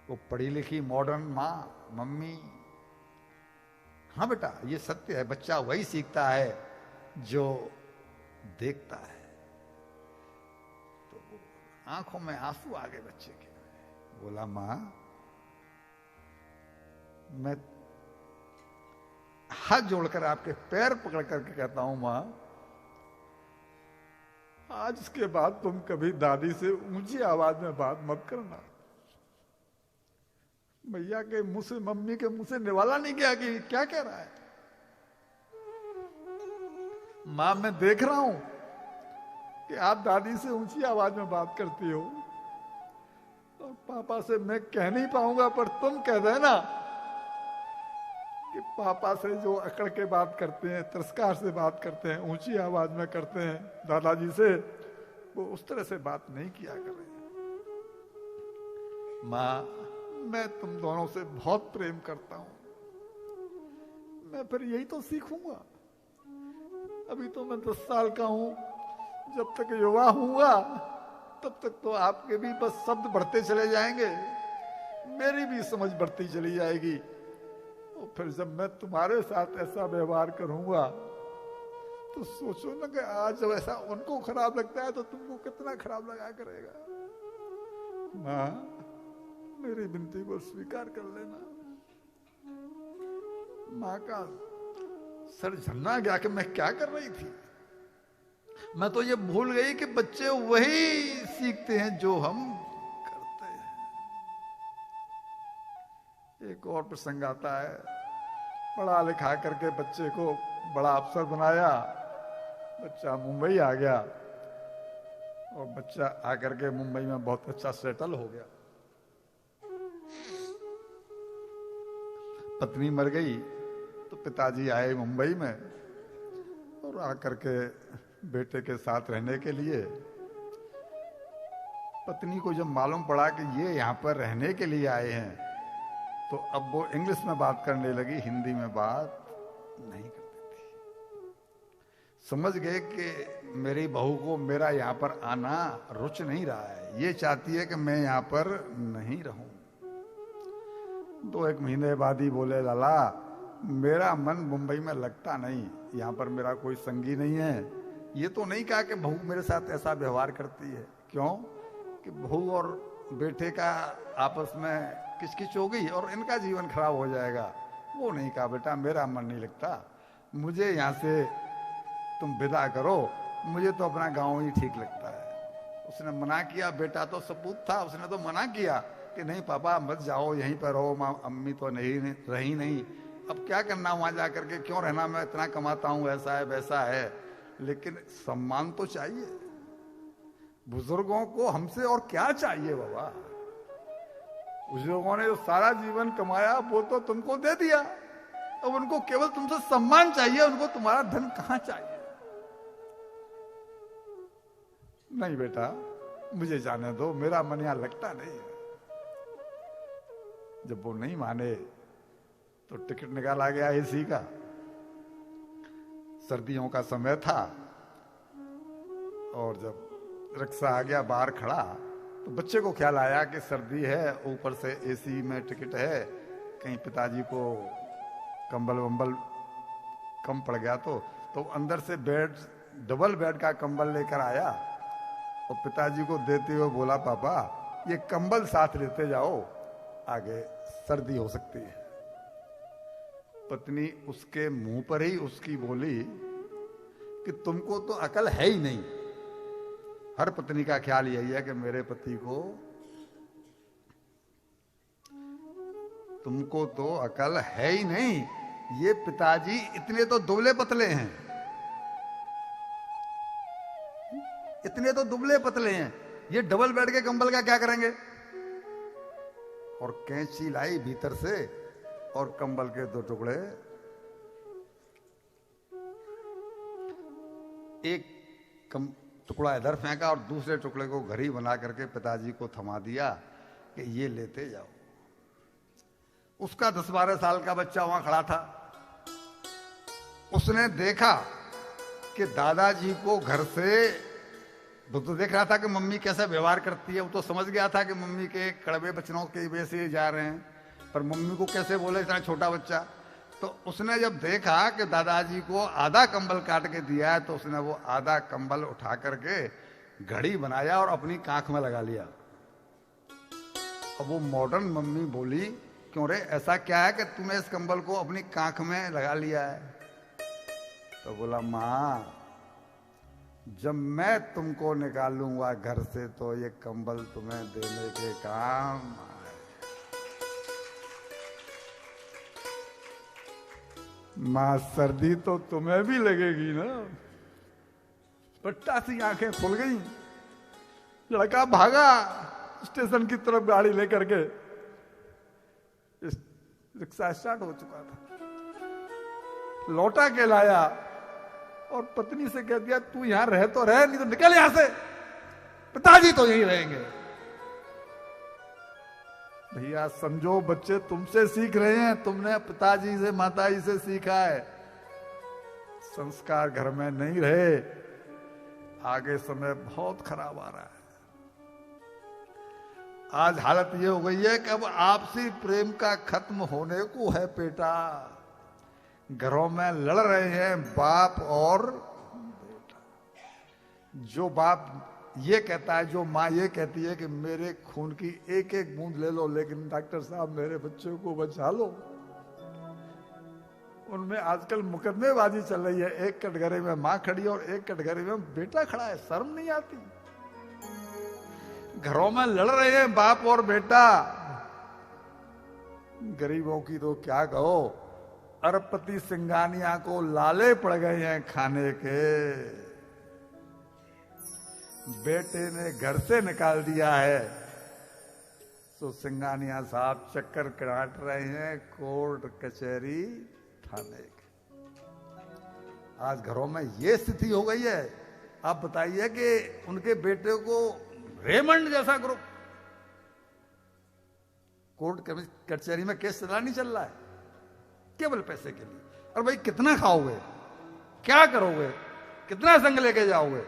वो पढ़ी लिखी मॉडर्न माँ, मम्मी। हाँ बेटा, ये सत्य है, बच्चा वही सीखता है जो देखता है। तो आंखों में आंसू आ गए बच्चे के। बोला, माँ मैं हाथ जोड़कर आपके पैर पकड़ करके कहता हूं, माँ आज के बाद तुम कभी दादी से ऊंची आवाज में बात मत करना। भैया के मुंह से, मम्मी के मुंह से निवाला नहीं गया कि क्या कह रहा है। मां मैं देख रहा हूं कि आप दादी से ऊंची आवाज में बात करती हो, और पापा से मैं कह नहीं पाऊंगा, पर तुम कह देना कि पापा से जो अकड़ के बात करते हैं, तिरस्कार से बात करते हैं, ऊंची आवाज में करते हैं दादाजी से, वो उस तरह से बात नहीं किया करें। माँ मैं तुम दोनों से बहुत प्रेम करता हूं, मैं फिर यही तो सीखूंगा। अभी तो मैं 10 साल का हूं, जब तक युवा हूंगा तब तक तो आपके भी बस शब्द बढ़ते चले जाएंगे, मेरी भी समझ बढ़ती चली जाएगी। और फिर जब मैं तुम्हारे साथ ऐसा व्यवहार करूंगा तो सोचो ना कि आज जब ऐसा उनको खराब लगता है तो तुमको कितना खराब लगा करेगा। माँ मेरी विनती को स्वीकार कर लेना। माँ का सर झन्ना गया कि मैं क्या कर रही थी। मैं तो ये भूल गई कि बच्चे वही सीखते हैं जो हम करते हैं। एक और प्रसंग आता है, पढ़ा लिखा करके बच्चे को बड़ा अफसर बनाया, बच्चा मुंबई आ गया, और बच्चा आकर के मुंबई में बहुत अच्छा सेटल हो गया। पत्नी मर गई तो पिताजी आए मुंबई में, और आकर के बेटे के साथ रहने के लिए। पत्नी को जब मालूम पड़ा कि ये यहाँ पर रहने के लिए आए हैं, तो अब वो इंग्लिश में बात करने लगी, हिंदी में बात नहीं करती थी। समझ गए कि मेरी बहू को मेरा यहाँ पर आना रुच नहीं रहा है, ये चाहती है कि मैं यहाँ पर नहीं रहूं। 2-1 महीने बाद ही बोले, लाला मेरा मन मुंबई में लगता नहीं, यहाँ पर मेरा कोई संगी नहीं है। ये तो नहीं कहा कि बहू मेरे साथ ऐसा व्यवहार करती है, क्यों कि बहू और बेटे का आपस में किचकिच हो गई और इनका जीवन खराब हो जाएगा। वो नहीं कहा, बेटा मेरा मन नहीं लगता, मुझे यहाँ से तुम विदा करो, मुझे तो अपना गांव ही ठीक लगता है। उसने मना किया, बेटा तो सपूत था, उसने तो मना किया कि नहीं पापा मत जाओ, यहीं पर रहो, माँ अम्मी तो नहीं रही नहीं, अब क्या करना वहां जाकर के, क्यों रहना, मैं इतना कमाता हूं, ऐसा है वैसा है। लेकिन सम्मान तो चाहिए, बुजुर्गों को हमसे और क्या चाहिए बाबा। बुजुर्गों ने जो सारा जीवन कमाया वो तो तुमको दे दिया, अब उनको केवल तुमसे सम्मान चाहिए, उनको तुम्हारा धन कहां चाहिए। नहीं बेटा मुझे जाने दो, मेरा मन यहां लगता नहीं है। जब वो नहीं माने तो टिकट निकाला गया एसी का। सर्दियों का समय था, और जब रिक्शा आ गया बाहर खड़ा, तो बच्चे को ख्याल आया कि सर्दी है, ऊपर से एसी में टिकट है, कहीं पिताजी को कंबल वंबल कम पड़ गया तो अंदर से बेड, डबल बेड का कंबल लेकर आया और पिताजी को देते हुए बोला, पापा ये कंबल साथ लेते जाओ, आगे सर्दी हो सकती है। पत्नी उसके मुंह पर ही उसकी बोली कि तुमको तो अकल है ही नहीं। हर पत्नी का ख्याल यही है कि मेरे पति को, तुमको तो अकल है ही नहीं, ये पिताजी इतने तो दुबले पतले हैं, इतने तो दुबले पतले हैं, ये डबल बेड के कंबल का क्या करेंगे। और कैंची लाई भीतर से और कंबल के 2 टुकड़े, एक टुकड़ा इधर फेंका और दूसरे टुकड़े को घड़ी बना करके पिताजी को थमा दिया कि ये लेते जाओ। उसका 10-12 साल का बच्चा वहां खड़ा था। उसने देखा कि दादाजी को घर से वो तो देख रहा था कि मम्मी कैसा व्यवहार करती है, वो तो समझ गया था कि मम्मी के कड़वे वचनों की वजह से जा रहे हैं, पर मम्मी को कैसे बोले इतना छोटा बच्चा। तो उसने जब देखा कि दादाजी को आधा कंबल काट के दिया है, तो उसने वो आधा कंबल उठा करके घड़ी बनाया और अपनी कांख में लगा लिया। अब वो मॉडर्न मम्मी बोली, क्यों रे ऐसा क्या है कि तूने इस कंबल को अपनी कांख में लगा लिया है? तो बोला, माँ जब मैं तुमको निकालूंगा घर से तो ये कंबल तुम्हें देने के काम आए। मां सर्दी तो तुम्हें भी लगेगी ना। पट्टा सी आंखें खुल गई, लड़का भागा स्टेशन की तरफ गाड़ी लेकर के। रिक्शा स्टार्ट हो चुका था, लौटा के लाया और पत्नी से कह दिया, तू यहां रह तो रह, नहीं तो निकल यहां से, पिताजी तो यहीं रहेंगे। भैया समझो, बच्चे तुमसे सीख रहे हैं, तुमने पिताजी से माताजी से सीखा है। संस्कार घर में नहीं रहे, आगे समय बहुत खराब आ रहा है। आज हालत ये हो गई है कि अब आपसी प्रेम का खत्म होने को है बेटा। घरों में लड़ रहे हैं बाप और बेटा। जो बाप ये कहता है, जो माँ ये कहती है कि मेरे खून की एक एक बूंद ले लो, लेकिन डॉक्टर साहब मेरे बच्चों को बचा लो, उनमें आजकल मुकदमेबाजी चल रही है। एक कटघरे में माँ खड़ी और एक कटघरे में बेटा खड़ा है, शर्म नहीं आती। घरों में लड़ रहे हैं बाप और बेटा। गरीबों की तो क्या कहो, अरबपति सिंघानिया को लाले पड़ गए हैं खाने के। बेटे ने घर से निकाल दिया है तो सिंघानिया साहब चक्कर काट रहे हैं कोर्ट कचहरी थाने के। आज घरों में ये स्थिति हो गई है। आप बताइए कि उनके बेटे को रेमंड जैसा ग्रुप कोर्ट कचहरी में केस चला नहीं चल रहा है केवल पैसे के लिए। और भाई कितना खाओगे, क्या करोगे, कितना संग लेके जाओगे?